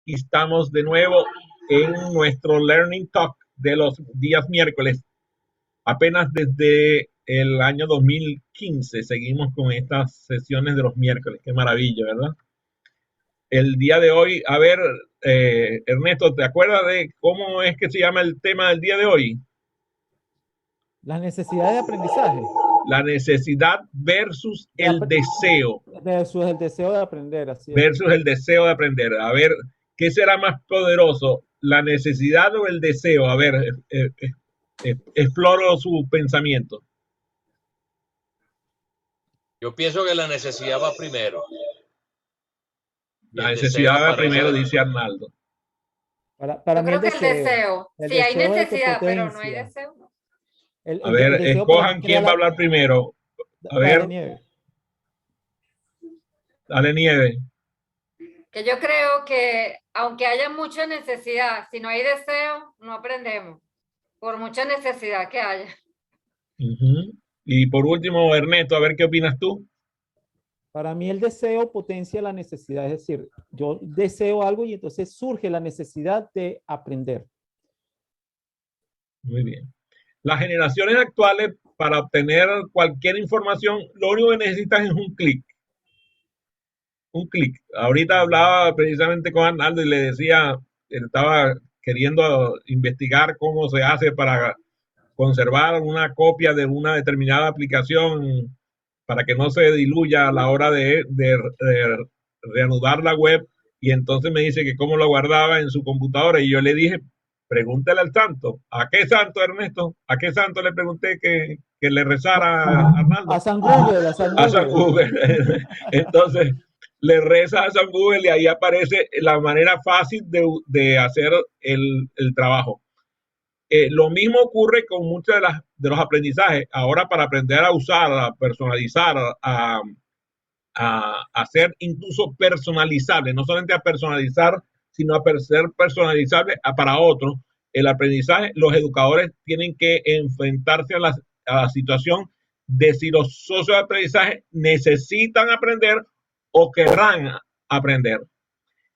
y estamos de nuevo en nuestro Learning Talk de los días miércoles. Apenas desde el año 2015 seguimos con estas sesiones de los miércoles. Qué maravilla, ¿verdad? El día de hoy, a ver, Ernesto, ¿te acuerdas de cómo es que se llama el tema del día de hoy? Las necesidades de aprendizaje La necesidad versus el deseo. versus el deseo de aprender, así es. Versus el deseo de aprender. A ver, ¿qué será más poderoso? ¿La necesidad o el deseo? A ver, exploro su pensamiento. Yo pienso que la necesidad va primero. La necesidad va primero, dice Arnaldo. Para Yo mí creo que el deseo. Si hay deseo es el que necesidad, pero no hay potencia. deseo, no. A ver, deseo escojan quién va a hablar primero. A ver, Dale, Nieve. Dale, Nieve. Que yo creo que aunque haya mucha necesidad, si no hay deseo, no aprendemos. Por mucha necesidad que haya. Y por último, Ernesto, a ver qué opinas tú. Para mí el deseo potencia la necesidad, es decir, yo deseo algo y entonces surge la necesidad de aprender. Muy bien. Las generaciones actuales, para obtener cualquier información, lo único que necesitan es un clic. Un clic. Ahorita hablaba precisamente con Arnaldo y le decía, él estaba queriendo investigar cómo se hace para conservar una copia de una determinada aplicación para que no se diluya a la hora de reanudar la web, y entonces me dice que cómo lo guardaba en su computadora, y yo le dije, pregúntale al santo. ¿A qué santo, Ernesto? ¿A qué santo le pregunté que le rezara a Arnaldo? A San Google, a San Google. A San Google. Entonces le reza a San Google y ahí aparece la manera fácil de hacer el trabajo. Lo mismo ocurre con muchos de los aprendizajes. Ahora, para aprender a usar, a personalizar, a ser incluso personalizable, no solamente a personalizar, sino a ser personalizable para otros, el aprendizaje, los educadores tienen que enfrentarse a la situación de si los socios de aprendizaje necesitan aprender o querrán aprender.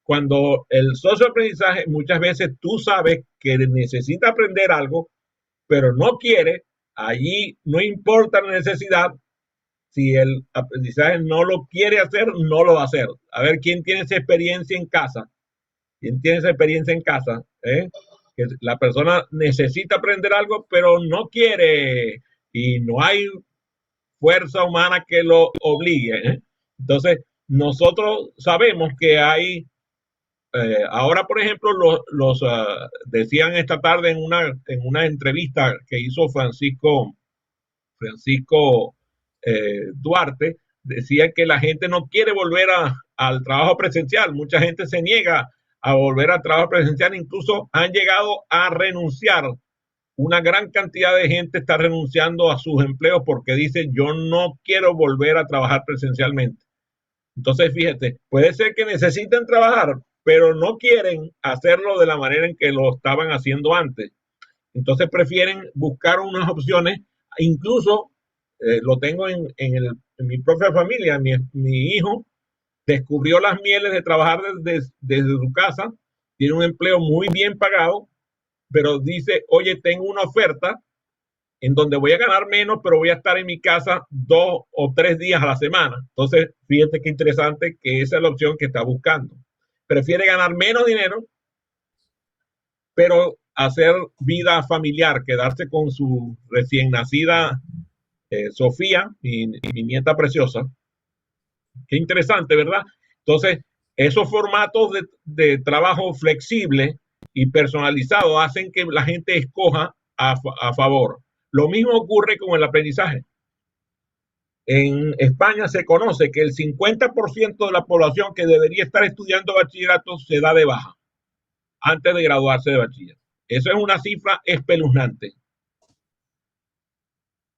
Cuando el socio de aprendizaje, muchas veces tú sabes que necesita aprender algo, pero no quiere, allí no importa la necesidad, si el aprendizaje no lo quiere hacer, no lo va a hacer. A ver, ¿quién tiene esa experiencia en casa? ¿Quién tiene esa experiencia en casa? Que la persona necesita aprender algo, pero no quiere, y no hay fuerza humana que lo obligue. Entonces, nosotros sabemos que hay ahora, por ejemplo, decían esta tarde en una entrevista que hizo Francisco Duarte, decía que la gente no quiere volver al trabajo presencial. Mucha gente se niega a volver al trabajo presencial, incluso han llegado a renunciar. Una gran cantidad de gente está renunciando a sus empleos porque dice, yo no quiero volver a trabajar presencialmente. Entonces, fíjate, puede ser que necesiten trabajar, pero no quieren hacerlo de la manera en que lo estaban haciendo antes. Entonces prefieren buscar unas opciones, incluso lo tengo en mi propia familia. Mi hijo descubrió las mieles de trabajar desde su casa, tiene un empleo muy bien pagado, pero dice, oye, tengo una oferta en donde voy a ganar menos, pero voy a estar en mi casa 2 o 3 días a la semana. Entonces, fíjate qué interesante que esa es la opción que está buscando. Prefiere ganar menos dinero, pero hacer vida familiar, quedarse con su recién nacida Sofía, mi nieta preciosa. Qué interesante, ¿verdad? Entonces, esos formatos de trabajo flexible y personalizado hacen que la gente escoja a favor. Lo mismo ocurre con el aprendizaje. En España se conoce que el 50% de la población que debería estar estudiando bachillerato se da de baja antes de graduarse de bachiller. Eso es una cifra espeluznante.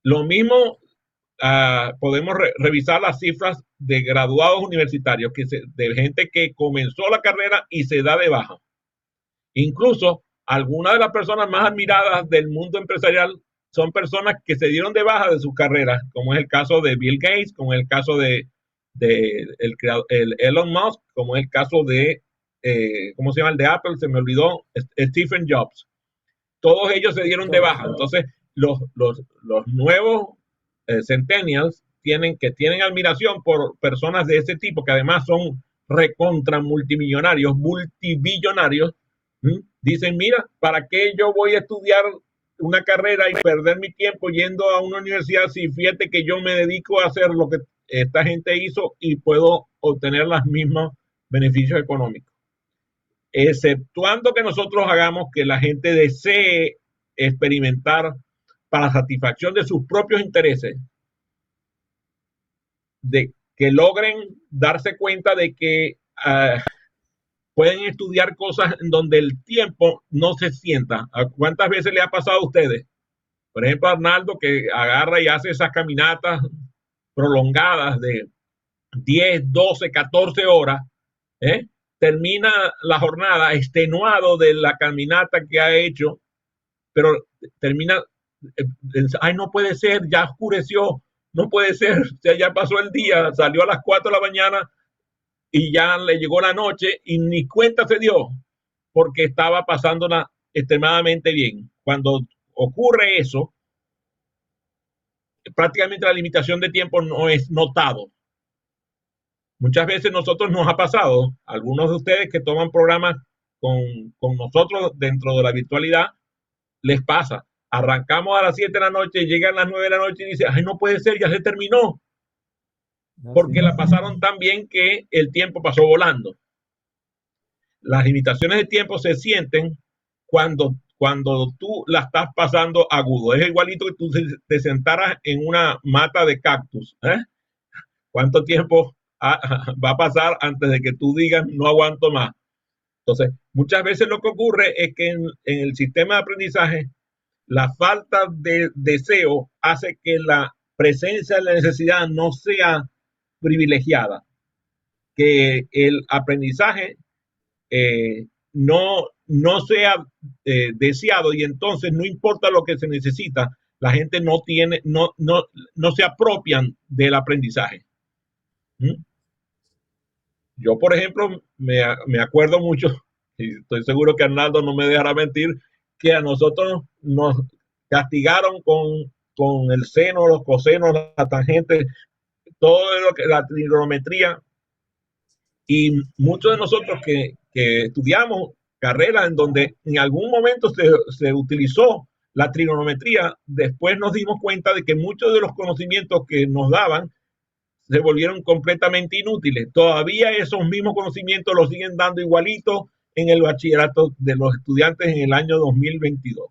Lo mismo podemos revisar las cifras de graduados universitarios, de gente que comenzó la carrera y se da de baja. Incluso algunas de las personas más admiradas del mundo empresarial son personas que se dieron de baja de sus carreras, como es el caso de Bill Gates, como es el caso de el Elon Musk, como es el caso de ¿cómo se llama? El de Apple, se me olvidó, Stephen Jobs. Todos ellos se dieron de baja. Entonces, los nuevos centennials tienen admiración por personas de ese tipo, que además son recontra multimillonarios, multibillonarios. Dicen, mira, ¿para qué yo voy a estudiar una carrera y perder mi tiempo yendo a una universidad si fíjate que yo me dedico a hacer lo que esta gente hizo y puedo obtener los mismos beneficios económicos? Exceptuando que nosotros hagamos que la gente desee experimentar para satisfacción de sus propios intereses, de que logren darse cuenta de que pueden estudiar cosas en donde el tiempo no se sienta. ¿Cuántas veces le ha pasado a ustedes? Por ejemplo, Arnaldo, que agarra y hace esas caminatas prolongadas de 10, 12, 14 horas, termina la jornada extenuado de la caminata que ha hecho, pero termina, ay, no puede ser, ya oscureció, no puede ser, o sea, ya pasó el día, salió a las 4 de la mañana y ya le llegó la noche y ni cuenta se dio porque estaba pasándola extremadamente bien. Cuando ocurre eso, prácticamente la limitación de tiempo no es notado. Muchas veces nosotros nos ha pasado, algunos de ustedes que toman programas con nosotros dentro de la virtualidad, les pasa. Arrancamos a las 7 de la noche, llegan a las 9 de la noche y dicen, ay, no puede ser, ya se terminó. Porque la pasaron tan bien que el tiempo pasó volando. Las limitaciones de tiempo se sienten cuando tú la estás pasando agudo. Es igualito que tú te sentaras en una mata de cactus. ¿Cuánto tiempo va a pasar antes de que tú digas no aguanto más? Entonces, muchas veces lo que ocurre es que en el sistema de aprendizaje, la falta de deseo hace que la presencia de la necesidad no sea privilegiada, que el aprendizaje no sea deseado, y entonces no importa lo que se necesita, la gente no se apropian del aprendizaje. Yo, por ejemplo, me acuerdo mucho, y estoy seguro que Arnaldo no me dejará mentir, que a nosotros nos castigaron con el seno, los cosenos, la tangente, todo lo que la trigonometría, y muchos de nosotros que estudiamos carreras en donde en algún momento se utilizó la trigonometría, después nos dimos cuenta de que muchos de los conocimientos que nos daban se volvieron completamente inútiles. Todavía esos mismos conocimientos los siguen dando igualito en el bachillerato de los estudiantes en el año 2022.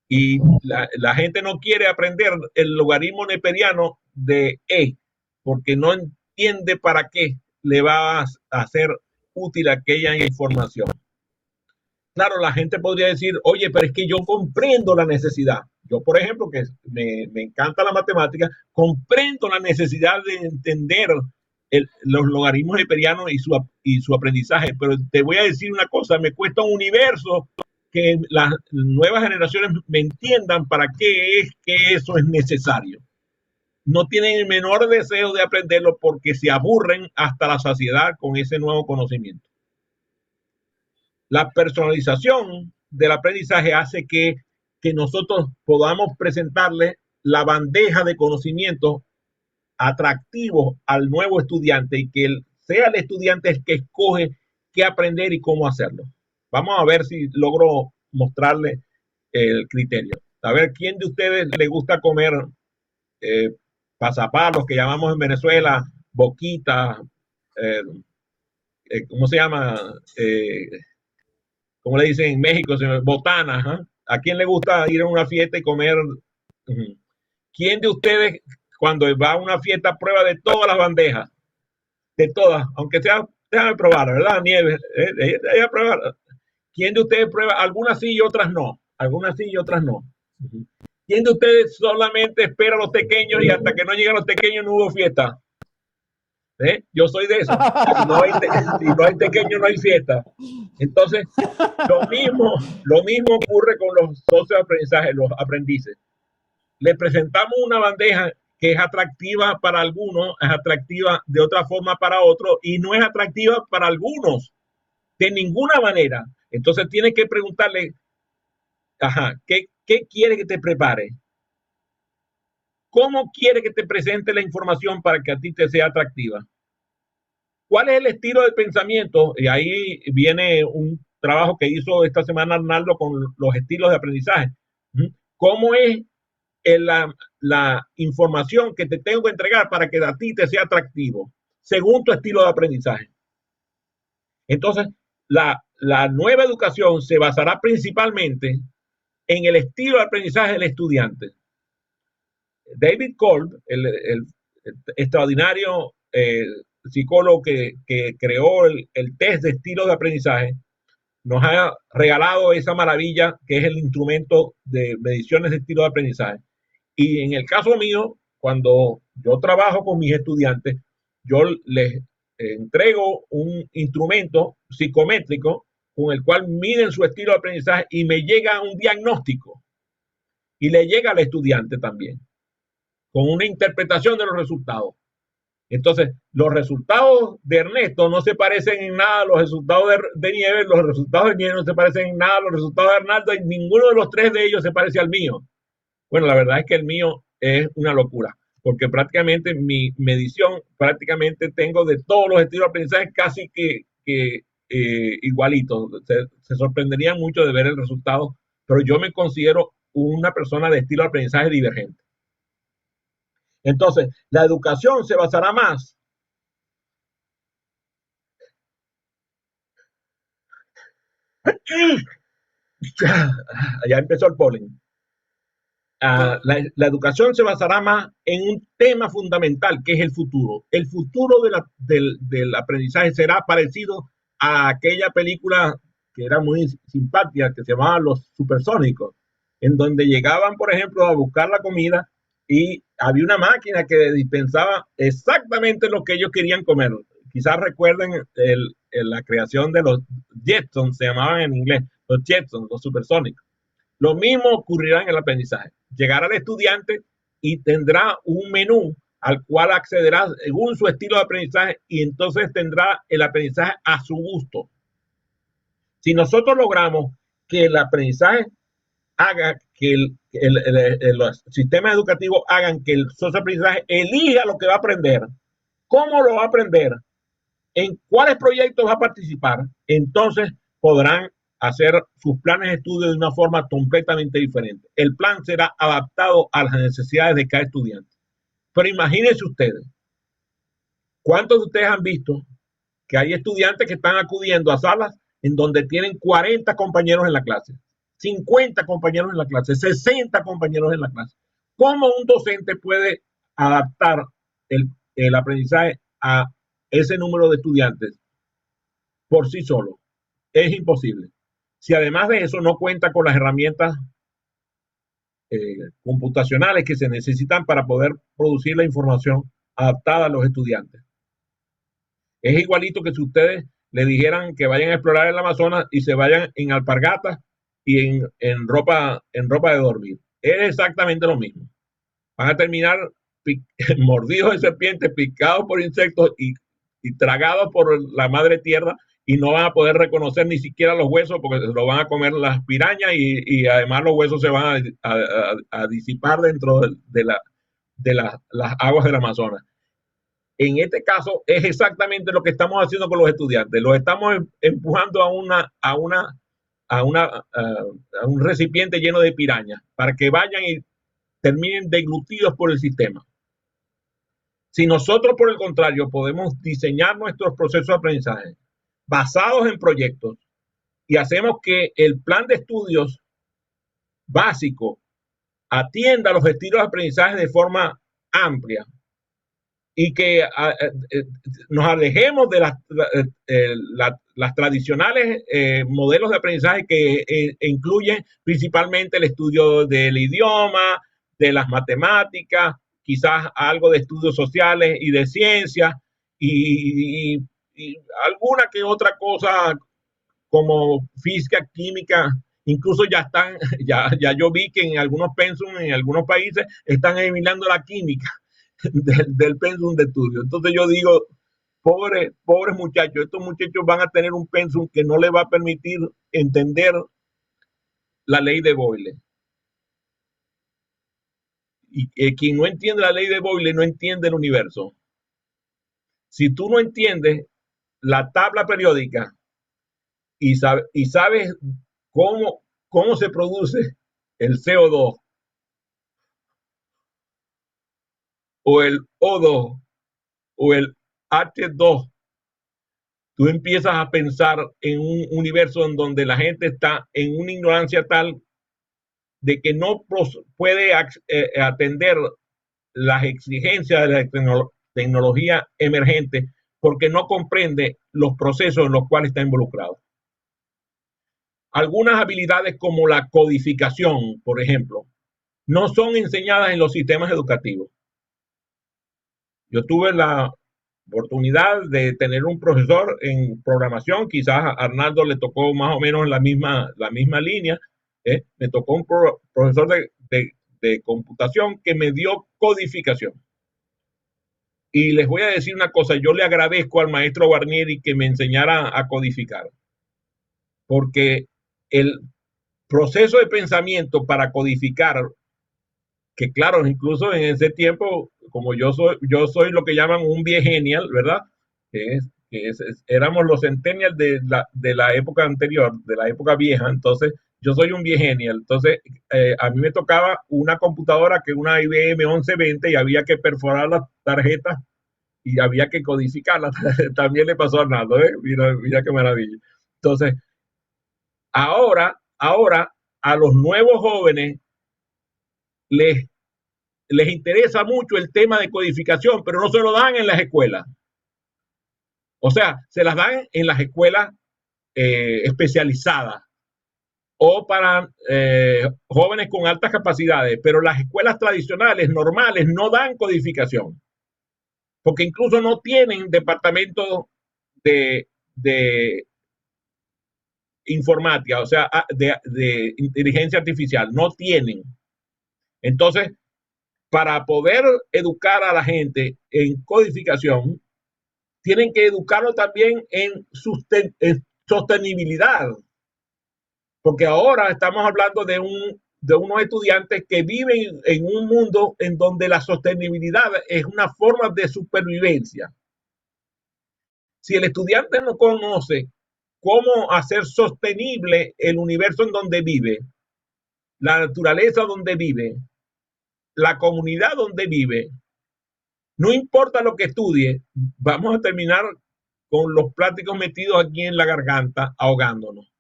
Y la gente no quiere aprender el logaritmo neperiano de E, porque no entiende para qué le va a hacer útil aquella información. Claro, la gente podría decir, oye, pero es que yo comprendo la necesidad. Yo, por ejemplo, que me encanta la matemática, comprendo la necesidad de entender los logaritmos neperianos y su aprendizaje, pero te voy a decir una cosa, me cuesta un universo que las nuevas generaciones me entiendan para qué es que eso es necesario. No tienen el menor deseo de aprenderlo porque se aburren hasta la saciedad con ese nuevo conocimiento. La personalización del aprendizaje hace que nosotros podamos presentarle la bandeja de conocimientos atractivos al nuevo estudiante y que sea el estudiante el que escoge qué aprender y cómo hacerlo. Vamos a ver si logro mostrarle el criterio. A ver, ¿quién de ustedes le gusta comer pasapalos, que llamamos en Venezuela boquita? ¿Cómo se llama? ¿Cómo le dicen en México? Botanas. ¿Eh? ¿A quién le gusta ir a una fiesta y comer? ¿Quién de ustedes, cuando va a una fiesta, prueba de todas las bandejas? De todas, aunque sea, déjame probar, ¿verdad, Nieves? Probar. ¿Quién de ustedes prueba? Algunas sí y otras no. Algunas sí y otras no. ¿Quién de ustedes solamente espera a los pequeños y hasta que no llegan los pequeños no hubo fiesta? Yo soy de eso. Si no hay pequeños, no hay fiesta. Entonces, lo mismo ocurre con los socios de aprendizaje, los aprendices. Le presentamos una bandeja que es atractiva para algunos, es atractiva de otra forma para otros y no es atractiva para algunos de ninguna manera. Entonces tienes que preguntarle, ajá, ¿qué quiere que te prepare? ¿Cómo quiere que te presente la información para que a ti te sea atractiva? ¿Cuál es el estilo de pensamiento? Y ahí viene un trabajo que hizo esta semana Arnaldo con los estilos de aprendizaje. ¿Cómo es la información que te tengo que entregar para que a ti te sea atractivo, según tu estilo de aprendizaje? Entonces, la nueva educación se basará principalmente en el estilo de aprendizaje del estudiante. David Kolb, el extraordinario psicólogo que creó el test de estilo de aprendizaje, nos ha regalado esa maravilla que es el instrumento de mediciones de estilo de aprendizaje. Y en el caso mío, cuando yo trabajo con mis estudiantes, yo les entrego un instrumento psicométrico con el cual miden su estilo de aprendizaje y me llega un diagnóstico y le llega al estudiante también con una interpretación de los resultados. Entonces, los resultados de Ernesto no se parecen en nada a los resultados de Nieves, los resultados de Nieves no se parecen en nada a los resultados de Arnaldo, y ninguno de los tres de ellos se parece al mío. Bueno, la verdad es que el mío es una locura, porque prácticamente mi medición, prácticamente tengo de todos los estilos de aprendizaje casi que igualitos. Se sorprenderían mucho de ver el resultado, pero yo me considero una persona de estilo de aprendizaje divergente. Entonces, la educación se basará más ya empezó el polen. La educación se basará más en un tema fundamental que es el futuro. El futuro del aprendizaje será parecido a aquella película que era muy simpática, que se llamaba Los Supersónicos, en donde llegaban, por ejemplo, a buscar la comida y había una máquina que dispensaba exactamente lo que ellos querían comer. Quizás recuerden la creación de los Jetsons, se llamaban en inglés, los Jetsons, los supersónicos. Lo mismo ocurrirá en el aprendizaje. Llegará al estudiante y tendrá un menú al cual accederá según su estilo de aprendizaje y entonces tendrá el aprendizaje a su gusto. Si nosotros logramos que el aprendizaje haga que los sistemas educativos hagan que el socio aprendizaje elija lo que va a aprender, cómo lo va a aprender, en cuáles proyectos va a participar, entonces podrán hacer sus planes de estudio de una forma completamente diferente. El plan será adaptado a las necesidades de cada estudiante. Pero imagínense ustedes, ¿cuántos de ustedes han visto que hay estudiantes que están acudiendo a salas en donde tienen 40 compañeros en la clase, 50 compañeros en la clase, 60 compañeros en la clase? ¿Cómo un docente puede adaptar el aprendizaje a ese número de estudiantes por sí solo? Es imposible. Si además de eso no cuenta con las herramientas computacionales que se necesitan para poder producir la información adaptada a los estudiantes. Es igualito que si ustedes le dijeran que vayan a explorar el Amazonas y se vayan en alpargatas y en ropa de dormir. Es exactamente lo mismo. Van a terminar mordidos de serpientes, picados por insectos y tragados por la madre tierra, y no van a poder reconocer ni siquiera los huesos porque se lo van a comer las pirañas y además los huesos se van a disipar dentro de las aguas del Amazonas. En este caso es exactamente lo que estamos haciendo con los estudiantes. Los estamos empujando a un recipiente lleno de pirañas para que vayan y terminen deglutidos por el sistema. Si nosotros, por el contrario, podemos diseñar nuestros procesos de aprendizaje basados en proyectos y hacemos que el plan de estudios básico atienda los estilos de aprendizaje de forma amplia y que nos alejemos de las tradicionales modelos de aprendizaje que incluyen principalmente el estudio del idioma, de las matemáticas, quizás algo de estudios sociales y de ciencias y alguna que otra cosa como física, química. Incluso ya yo vi que en algunos pensum, en algunos países, están eliminando la química. del pensum de estudio. Entonces yo digo, pobres muchachos, estos muchachos van a tener un pensum que no les va a permitir entender la ley de Boyle. Y quien no entiende la ley de Boyle no entiende el universo. Si tú no entiendes la tabla periódica y sabes cómo se produce el CO2 o el O2 o el H2, tú empiezas a pensar en un universo en donde la gente está en una ignorancia tal de que no puede atender las exigencias de la tecnología emergente porque no comprende los procesos en los cuales está involucrado. Algunas habilidades como la codificación, por ejemplo, no son enseñadas en los sistemas educativos. Yo tuve la oportunidad de tener un profesor en programación, quizás a Arnaldo le tocó más o menos en la misma línea, me tocó un profesor de computación que me dio codificación. Y les voy a decir una cosa, yo le agradezco al maestro Guarnieri que me enseñara a codificar, porque el proceso de pensamiento para codificar, que claro, incluso en ese tiempo, como yo soy lo que llaman un viegenial, ¿verdad? Éramos los centennials de la época anterior, de la época vieja, entonces yo soy un viegenial, entonces a mí me tocaba una computadora que una IBM 1120 y había que perforar las tarjetas y había que codificarlas. También le pasó a Arnaldo, ¿eh? Mira qué maravilla. Entonces, ahora a los nuevos jóvenes les interesa mucho el tema de codificación, pero no se lo dan en las escuelas. O sea, se las dan en las escuelas especializadas o para jóvenes con altas capacidades, pero las escuelas tradicionales, normales, no dan codificación, porque incluso no tienen departamento de informática, o sea, de inteligencia artificial, no tienen. Entonces, para poder educar a la gente en codificación, tienen que educarlo también en sostenibilidad, porque ahora estamos hablando de unos estudiantes que viven en un mundo en donde la sostenibilidad es una forma de supervivencia. Si el estudiante no conoce cómo hacer sostenible el universo en donde vive, la naturaleza donde vive, la comunidad donde vive, no importa lo que estudie, vamos a terminar con los plásticos metidos aquí en la garganta ahogándonos.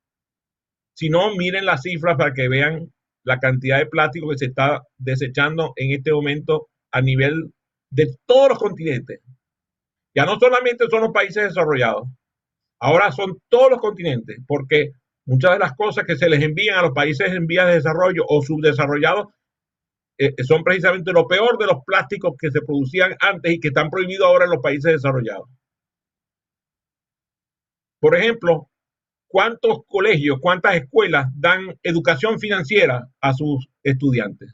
Si no, miren las cifras para que vean la cantidad de plástico que se está desechando en este momento a nivel de todos los continentes. Ya no solamente son los países desarrollados, ahora son todos los continentes, porque muchas de las cosas que se les envían a los países en vías de desarrollo o subdesarrollados son precisamente lo peor de los plásticos que se producían antes y que están prohibidos ahora en los países desarrollados. Por ejemplo, ¿cuántos colegios, cuántas escuelas dan educación financiera a sus estudiantes?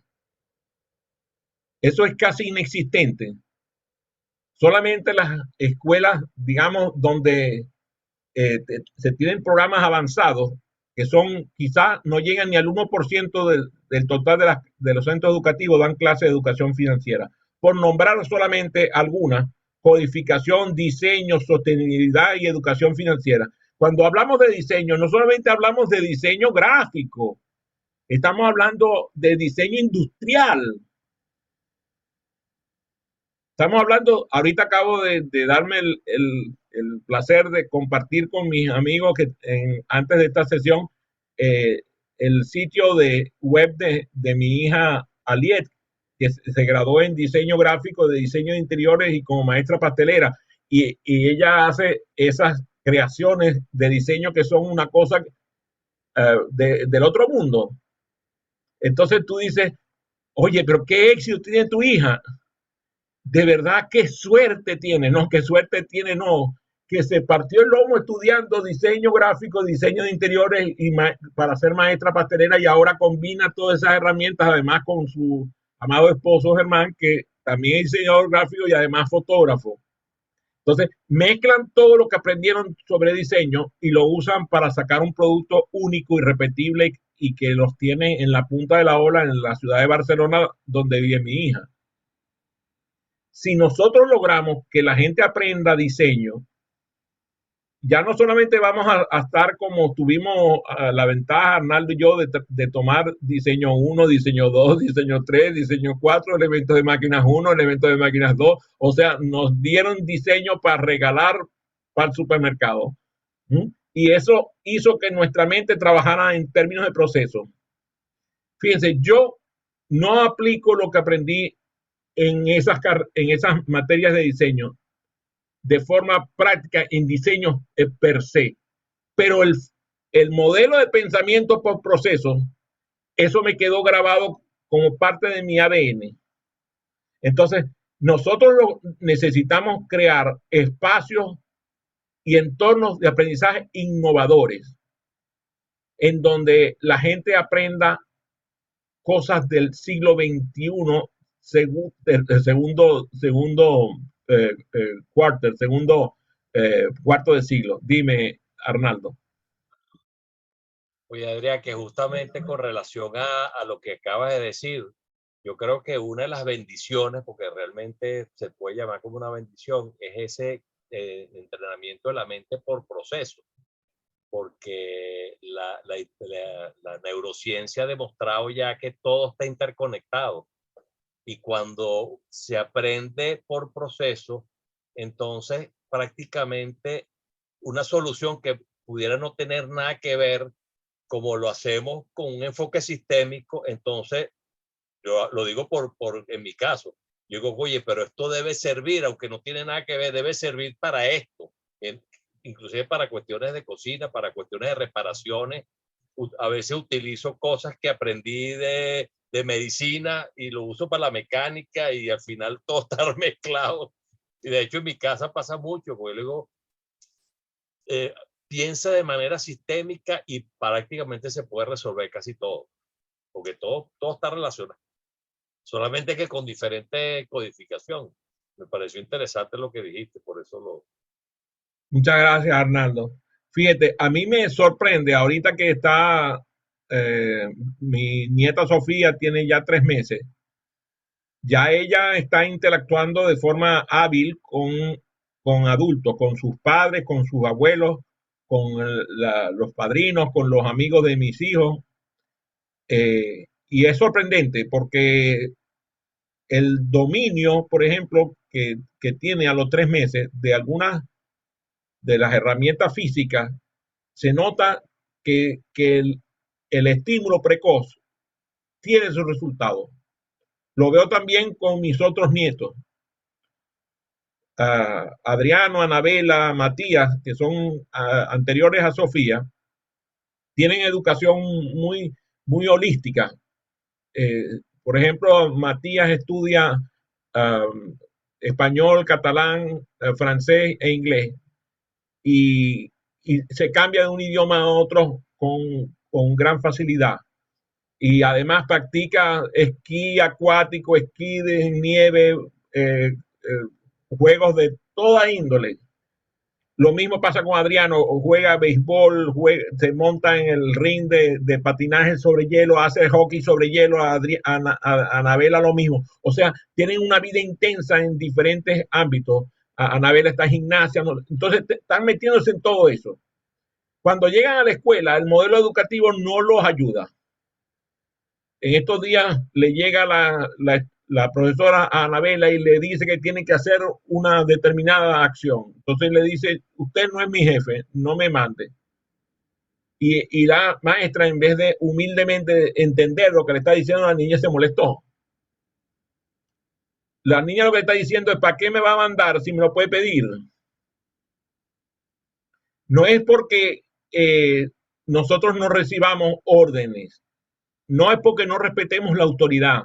Eso es casi inexistente. Solamente las escuelas, digamos, donde se tienen programas avanzados, que son quizás no llegan ni al 1% del total de los centros educativos, dan clases de educación financiera. Por nombrar solamente algunas, codificación, diseño, sostenibilidad y educación financiera. Cuando hablamos de diseño, no solamente hablamos de diseño gráfico, estamos hablando de diseño industrial. Estamos hablando, ahorita acabo de darme el placer de compartir con mis amigos que antes de esta sesión el sitio de web de mi hija Aliet, que se graduó en diseño gráfico, de diseño de interiores y como maestra pastelera. Y ella hace esas creaciones de diseño que son una cosa del otro mundo. Entonces tú dices, oye, pero qué éxito tiene tu hija. De verdad, qué suerte tiene, no, qué suerte tiene, no, que se partió el lomo estudiando diseño gráfico, diseño de interiores y para ser maestra pastelera y ahora combina todas esas herramientas, además con su amado esposo Germán, que también es diseñador gráfico y además fotógrafo. Entonces, mezclan todo lo que aprendieron sobre diseño y lo usan para sacar un producto único, irrepetible y que los tiene en la punta de la ola en la ciudad de Barcelona, donde vive mi hija. Si nosotros logramos que la gente aprenda diseño, ya no solamente vamos a estar como tuvimos la ventaja, Arnaldo y yo, de tomar diseño 1, diseño 2, diseño 3, diseño 4, elementos de máquinas 1, elementos de máquinas 2. O sea, nos dieron diseño para regalar para el supermercado. Y eso hizo que nuestra mente trabajara en términos de proceso. Fíjense, yo no aplico lo que aprendí en esas materias de diseño de forma práctica en diseño per se, pero el modelo de pensamiento por proceso, eso me quedó grabado como parte de mi ADN. Entonces, nosotros necesitamos crear espacios y entornos de aprendizaje innovadores, en donde la gente aprenda cosas del siglo XXI, segundo cuarto de siglo. Dime, Arnaldo. Oye, Adrián, que justamente con relación a lo que acabas de decir, yo creo que una de las bendiciones, porque realmente se puede llamar como una bendición, es ese entrenamiento de la mente por proceso, porque la neurociencia ha demostrado ya que todo está interconectado. Y cuando se aprende por proceso, entonces prácticamente una solución que pudiera no tener nada que ver, como lo hacemos con un enfoque sistémico, entonces yo lo digo en mi caso, yo digo, oye, pero esto debe servir, aunque no tiene nada que ver, debe servir para esto, inclusive para cuestiones de cocina, para cuestiones de reparaciones. A veces utilizo cosas que aprendí de medicina y lo uso para la mecánica y al final todo está mezclado. Y de hecho en mi casa pasa mucho, porque luego piensa de manera sistémica y prácticamente se puede resolver casi todo, porque todo está relacionado, solamente que con diferente codificación. Me pareció interesante lo que dijiste, por eso lo... Muchas gracias, Arnaldo. Fíjate, a mí me sorprende ahorita que está mi nieta Sofía tiene ya 3 meses. Ya ella está interactuando de forma hábil con adultos, con sus padres, con sus abuelos, con los padrinos, con los amigos de mis hijos. Y es sorprendente porque el dominio, por ejemplo, que tiene a los 3 meses de algunas de las herramientas físicas, se nota que el estímulo precoz tiene su resultado. Lo veo también con mis otros nietos. Adriano, Anabela, Matías, que son anteriores a Sofía, tienen educación muy holística. Por ejemplo, Matías estudia español, catalán, francés e inglés y se cambia de un idioma a otro con gran facilidad. Y además practica esquí acuático, esquí de nieve, juegos de toda índole. Lo mismo pasa con Adriano, juega béisbol, se monta en el ring de patinaje sobre hielo, hace hockey sobre hielo, Anabela lo mismo. O sea, tienen una vida intensa en diferentes ámbitos. Anabela está en gimnasia, entonces están metiéndose en todo eso. Cuando llegan a la escuela, el modelo educativo no los ayuda. En estos días le llega la profesora a Anabela y le dice que tiene que hacer una determinada acción. Entonces le dice, usted no es mi jefe, no me mande. Y la maestra, en vez de humildemente entender lo que le está diciendo, la niña se molestó. La niña lo que está diciendo es, ¿para qué me va a mandar si me lo puede pedir? No es porque nosotros no recibamos órdenes, no es porque no respetemos la autoridad,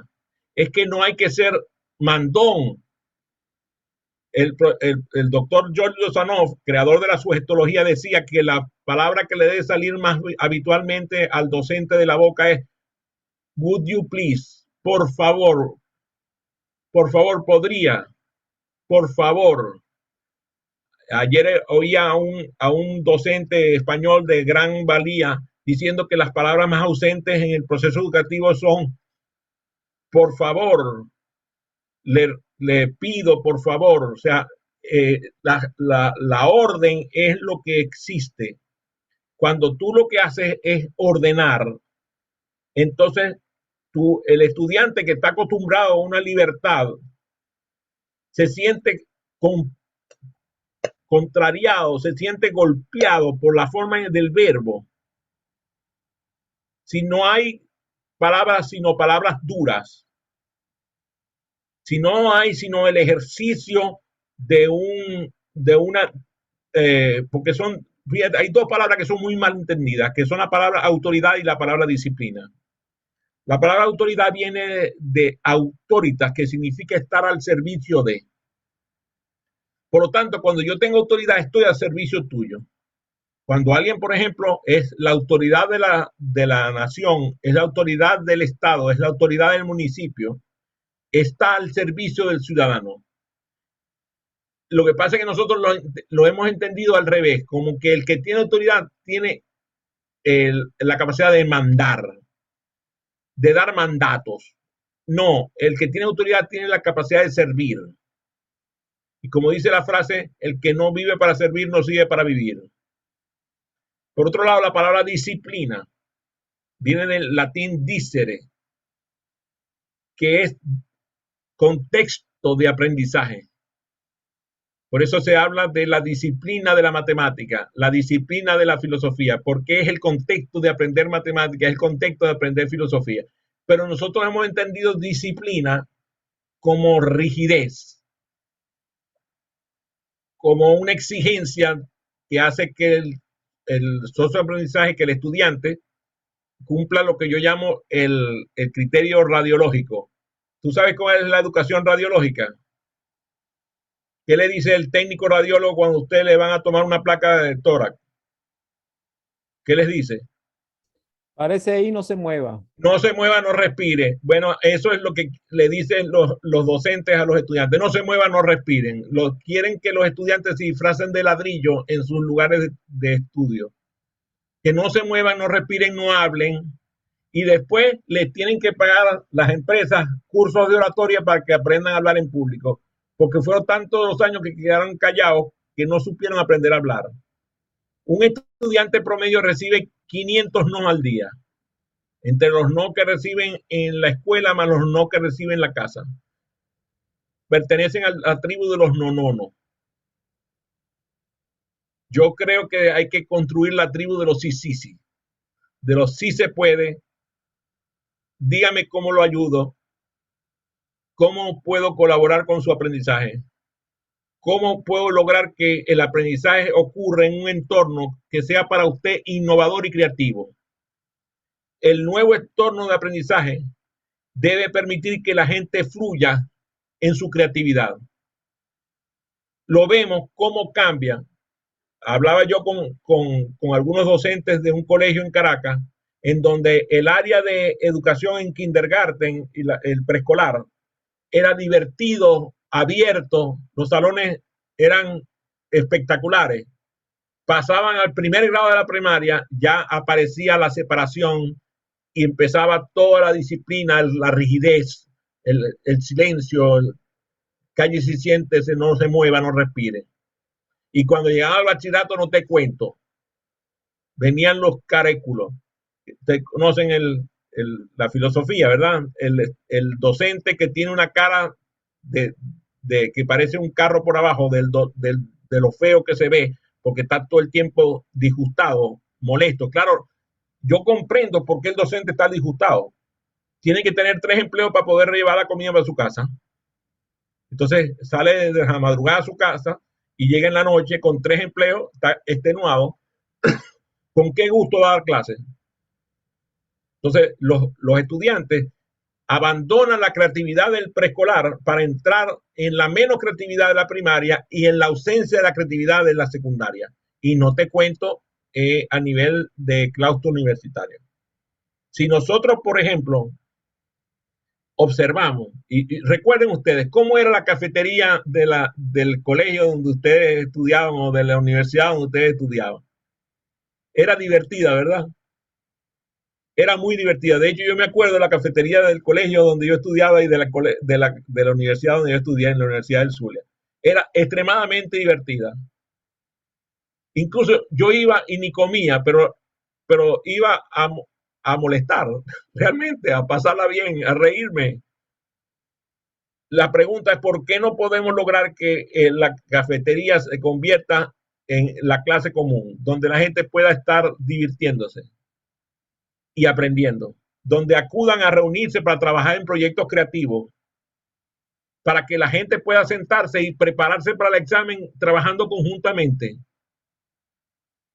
es que no hay que ser mandón. El doctor George Lozanov, creador de la sujetología, decía que la palabra que le debe salir más habitualmente al docente de la boca es would you please, por favor. por favor, por favor. Ayer oía a un docente español de gran valía diciendo que las palabras más ausentes en el proceso educativo son, por favor, le pido, por favor, o sea, la orden es lo que existe. Cuando tú lo que haces es ordenar, entonces el estudiante que está acostumbrado a una libertad se siente contrariado, se siente golpeado por la forma del verbo. Si no hay palabras, sino palabras duras, si no hay sino el ejercicio de una, porque hay dos palabras que son muy mal entendidas, que son la palabra autoridad y la palabra disciplina. La palabra autoridad viene de autoritas, que significa estar al servicio de. Por lo tanto, cuando yo tengo autoridad, estoy al servicio tuyo. Cuando alguien, por ejemplo, es la autoridad de la nación, es la autoridad del Estado, es la autoridad del municipio, está al servicio del ciudadano. Lo que pasa es que nosotros lo hemos entendido al revés, como que el que tiene autoridad tiene la capacidad de mandar, de dar mandatos. No, el que tiene autoridad tiene la capacidad de servir. Y como dice la frase, el que no vive para servir no sirve para vivir. Por otro lado, la palabra disciplina viene del latín dicere, que es contexto de aprendizaje. Por eso se habla de la disciplina de la matemática, la disciplina de la filosofía, porque es el contexto de aprender matemática, es el contexto de aprender filosofía. Pero nosotros hemos entendido disciplina como rigidez, como una exigencia que hace que el socioaprendizaje, que el estudiante cumpla lo que yo llamo el criterio radiológico. ¿Tú sabes cuál es la educación radiológica? ¿Qué le dice el técnico radiólogo cuando usted le van a tomar una placa de tórax? ¿Qué les dice? Parece ahí, no se mueva. No se mueva, no respire. Bueno, eso es lo que le dicen los docentes a los estudiantes. No se muevan, no respiren. Quieren que los estudiantes se disfracen de ladrillo en sus lugares de estudio. Que no se muevan, no respiren, no hablen. Y después les tienen que pagar a las empresas cursos de oratoria para que aprendan a hablar en público. Porque fueron tantos los años que quedaron callados que no supieron aprender a hablar. Un estudiante promedio recibe 500 no al día. Entre los no que reciben en la escuela más los no que reciben en la casa. Pertenecen a la tribu de los no. Yo creo que hay que construir la tribu de los sí. De los sí se puede. Dígame cómo lo ayudo. ¿Cómo puedo colaborar con su aprendizaje? ¿Cómo puedo lograr que el aprendizaje ocurra en un entorno que sea para usted innovador y creativo? El nuevo entorno de aprendizaje debe permitir que la gente fluya en su creatividad. Lo vemos cómo cambia. Hablaba yo con algunos docentes de un colegio en Caracas, en donde el área de educación en kindergarten y el preescolar era divertido, abierto, los salones eran espectaculares. Pasaban al primer grado de la primaria, ya aparecía la separación y empezaba toda la disciplina, la rigidez, el silencio, cállese y siéntese, no se mueva, no respire. Y cuando llegaba al bachillerato, no te cuento, venían los caréculos. Ustedes conocen la filosofía, ¿verdad? El docente que tiene una cara de que parece un carro por abajo de lo feo que se ve, porque está todo el tiempo disgustado, molesto. Claro, yo comprendo por qué el docente está disgustado. Tiene que tener 3 empleos para poder llevar la comida para su casa. Entonces sale de la madrugada a su casa y llega en la noche con 3 empleos, está extenuado. ¿Con qué gusto va a dar clases? Entonces los estudiantes abandonan la creatividad del preescolar para entrar en la menos creatividad de la primaria y en la ausencia de la creatividad de la secundaria. Y no te cuento a nivel de claustro universitario. Si nosotros, por ejemplo, observamos, y recuerden ustedes, ¿cómo era la cafetería del colegio donde ustedes estudiaban o de la universidad donde ustedes estudiaban? Era divertida, ¿verdad? Era muy divertida. De hecho, yo me acuerdo de la cafetería del colegio donde yo estudiaba y de la universidad donde yo estudié, en la Universidad del Zulia. Era extremadamente divertida. Incluso yo iba y ni comía, pero iba a molestar, realmente, a pasarla bien, a reírme. La pregunta es, ¿por qué no podemos lograr que la cafetería se convierta en la clase común, donde la gente pueda estar divirtiéndose y aprendiendo, donde acudan a reunirse para trabajar en proyectos creativos, para que la gente pueda sentarse y prepararse para el examen trabajando conjuntamente?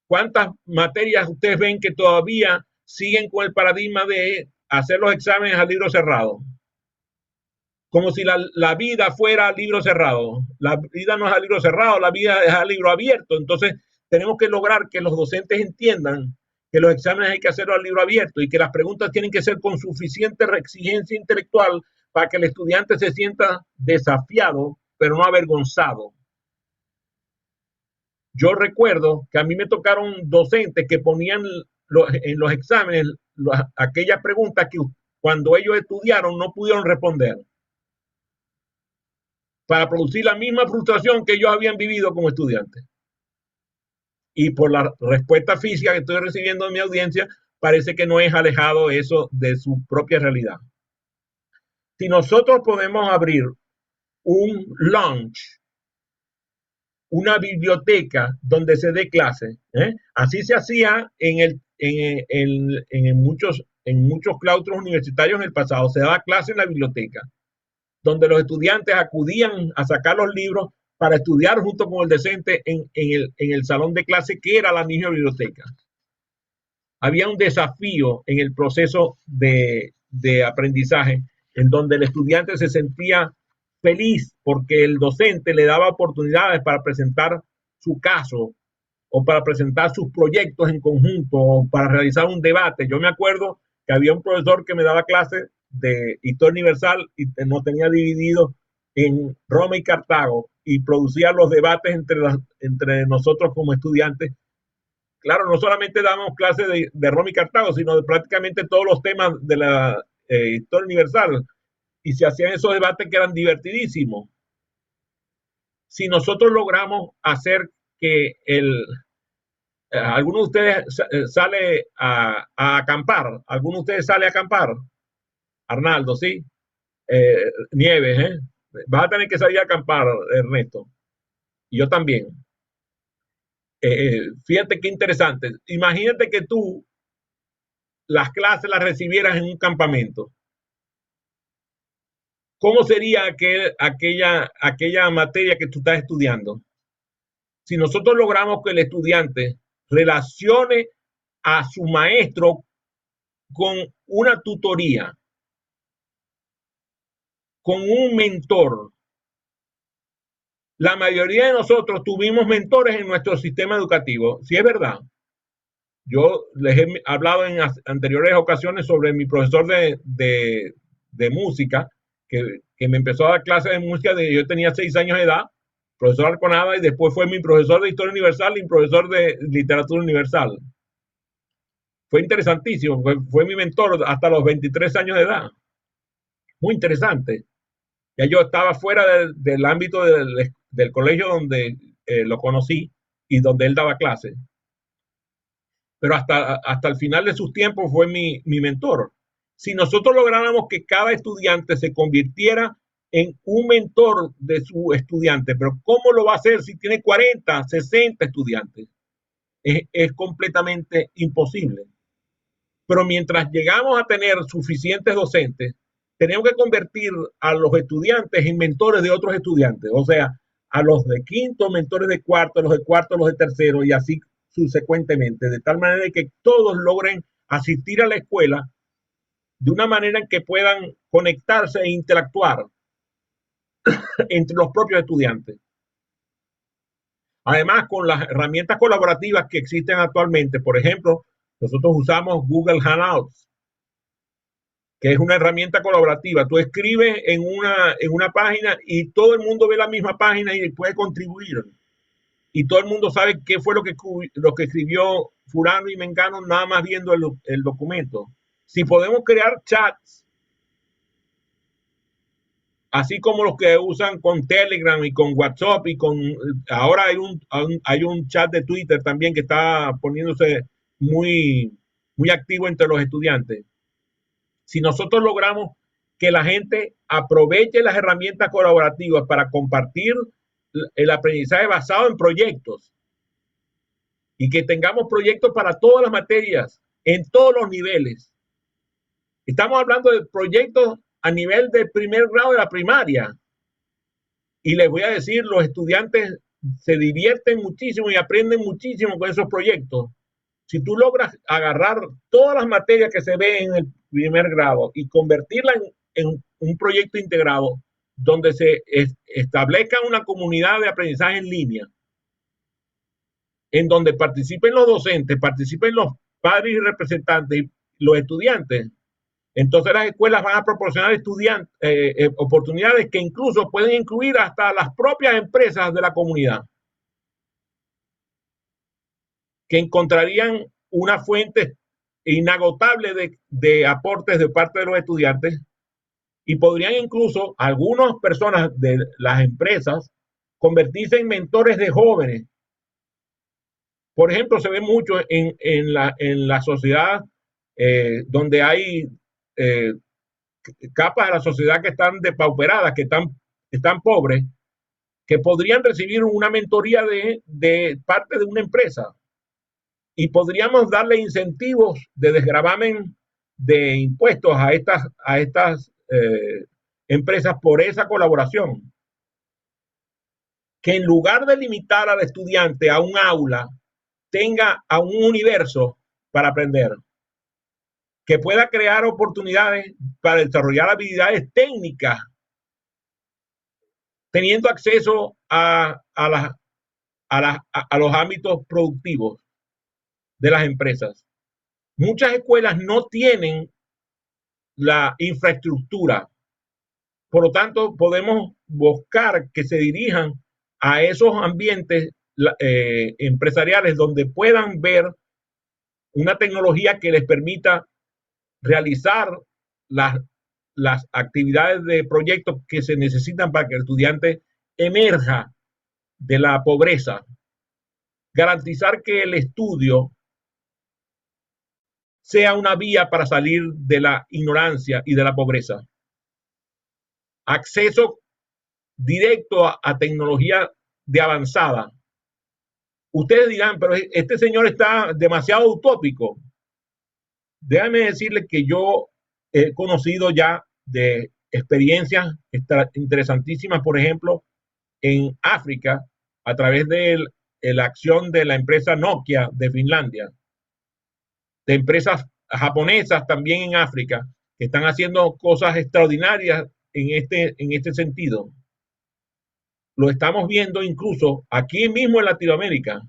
¿Cuántas materias ustedes ven que todavía siguen con el paradigma de hacer los exámenes a libro cerrado? Como si la vida fuera libro cerrado. La vida no es a libro cerrado, la vida es a libro abierto. Entonces, tenemos que lograr que los docentes entiendan que los exámenes hay que hacerlo a libro abierto y que las preguntas tienen que ser con suficiente exigencia intelectual para que el estudiante se sienta desafiado, pero no avergonzado. Yo recuerdo que a mí me tocaron docentes que ponían en los exámenes aquellas preguntas que cuando ellos estudiaron no pudieron responder, para producir la misma frustración que ellos habían vivido como estudiantes. Y por la respuesta física que estoy recibiendo de mi audiencia, parece que no es alejado eso de su propia realidad. Si nosotros podemos abrir un lounge, una biblioteca donde se dé clase, así se hacía en muchos claustros universitarios en el pasado, se daba clase en la biblioteca, donde los estudiantes acudían a sacar los libros para estudiar junto con el docente en el salón de clase, que era la misma biblioteca. Había un desafío en el proceso de aprendizaje, en donde el estudiante se sentía feliz porque el docente le daba oportunidades para presentar su caso o para presentar sus proyectos en conjunto o para realizar un debate. Yo me acuerdo que había un profesor que me daba clases de historia universal y nos tenía dividido en Roma y Cartago y producía los debates entre nosotros como estudiantes. Claro, no solamente damos clases de Roma y Cartago, sino de prácticamente todos los temas de la historia universal. Y se hacían esos debates que eran divertidísimos. Si nosotros logramos hacer que alguno de ustedes sale a acampar, alguno de ustedes sale a acampar, Arnaldo, ¿sí? Nieves, ¿eh? Vas a tener que salir a acampar, Ernesto. Y yo también. Fíjate qué interesante. Imagínate que tú las clases las recibieras en un campamento. ¿Cómo sería aquella materia que tú estás estudiando? Si nosotros logramos que el estudiante relacione a su maestro con una tutoría, con un mentor. La mayoría de nosotros tuvimos mentores en nuestro sistema educativo, ¿sí es verdad? Yo les he hablado en anteriores ocasiones sobre mi profesor de música, que me empezó a dar clases de música desde yo tenía 6 años de edad, profesor Arconada, y después fue mi profesor de Historia Universal y mi profesor de Literatura Universal. Fue interesantísimo, fue mi mentor hasta los 23 años de edad. Muy interesante. Ya yo estaba fuera del ámbito del colegio donde lo conocí y donde él daba clases. Pero hasta el final de sus tiempos fue mi mentor. Si nosotros lográramos que cada estudiante se convirtiera en un mentor de su estudiante, pero ¿cómo lo va a hacer si tiene 40, 60 estudiantes? Es completamente imposible. Pero mientras llegamos a tener suficientes docentes, tenemos que convertir a los estudiantes en mentores de otros estudiantes. O sea, a los de quinto, mentores de cuarto, los de cuarto, los de tercero y así subsecuentemente, de tal manera que todos logren asistir a la escuela de una manera en que puedan conectarse e interactuar entre los propios estudiantes. Además, con las herramientas colaborativas que existen actualmente, por ejemplo, nosotros usamos Google Hangouts. que es una herramienta colaborativa. Tú escribes en una página y todo el mundo ve la misma página y puede contribuir. Y todo el mundo sabe qué fue lo que escribió fulano y mengano, nada más viendo el documento. Si podemos crear chats, así como los que usan con Telegram y con WhatsApp y ahora hay un chat de Twitter también que está poniéndose muy, muy activo entre los estudiantes. Si nosotros logramos que la gente aproveche las herramientas colaborativas para compartir el aprendizaje basado en proyectos y que tengamos proyectos para todas las materias, en todos los niveles. Estamos hablando de proyectos a nivel del primer grado de la primaria. Y les voy a decir, los estudiantes se divierten muchísimo y aprenden muchísimo con esos proyectos. Si tú logras agarrar todas las materias que se ven en el primer grado y convertirlas en un proyecto integrado donde se establezca una comunidad de aprendizaje en línea, en donde participen los docentes, participen los padres y representantes y los estudiantes, entonces las escuelas van a proporcionar oportunidades que incluso pueden incluir hasta las propias empresas de la comunidad, que encontrarían una fuente inagotable de aportes de parte de los estudiantes y podrían incluso algunas personas de las empresas convertirse en mentores de jóvenes. Por ejemplo, se ve mucho en la sociedad donde hay capas de la sociedad que están depauperadas, que están pobres, que podrían recibir una mentoría de parte de una empresa y podríamos darle incentivos de desgravamen de impuestos a estas empresas por esa colaboración. Que en lugar de limitar al estudiante a un aula, tenga a un universo para aprender, que pueda crear oportunidades para desarrollar habilidades técnicas, teniendo acceso a los ámbitos productivos de las empresas. Muchas escuelas no tienen la infraestructura, por lo tanto podemos buscar que se dirijan a esos ambientes empresariales donde puedan ver una tecnología que les permita realizar las actividades de proyectos que se necesitan para que el estudiante emerja de la pobreza. Garantizar que el estudio sea una vía para salir de la ignorancia y de la pobreza. Acceso directo a tecnología de avanzada. Ustedes dirán, pero este señor está demasiado utópico. Déjame decirles que yo he conocido ya de experiencias interesantísimas, por ejemplo, en África, a través de la acción de la empresa Nokia de Finlandia, de empresas japonesas también en África, que están haciendo cosas extraordinarias en este sentido. Lo estamos viendo incluso aquí mismo en Latinoamérica.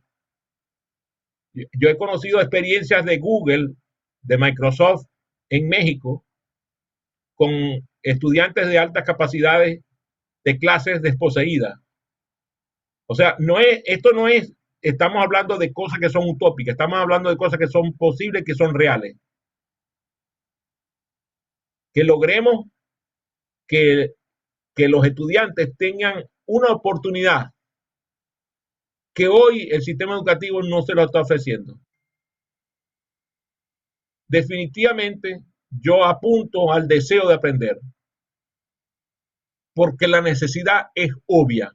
Yo he conocido experiencias de Google, de Microsoft en México, con estudiantes de altas capacidades de clases desposeídas. O sea, esto no es, estamos hablando de cosas que son utópicas, estamos hablando de cosas que son posibles, que son reales. Que logremos que los estudiantes tengan una oportunidad que hoy el sistema educativo no se lo está ofreciendo. Definitivamente yo apunto al deseo de aprender, porque la necesidad es obvia.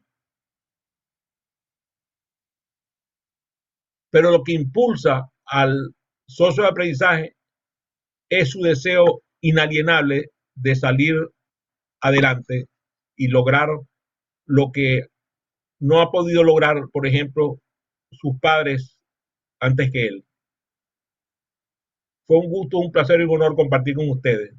Pero lo que impulsa al socio de aprendizaje es su deseo inalienable de salir adelante y lograr lo que no ha podido lograr, por ejemplo, sus padres antes que él. Fue un gusto, un placer y un honor compartir con ustedes.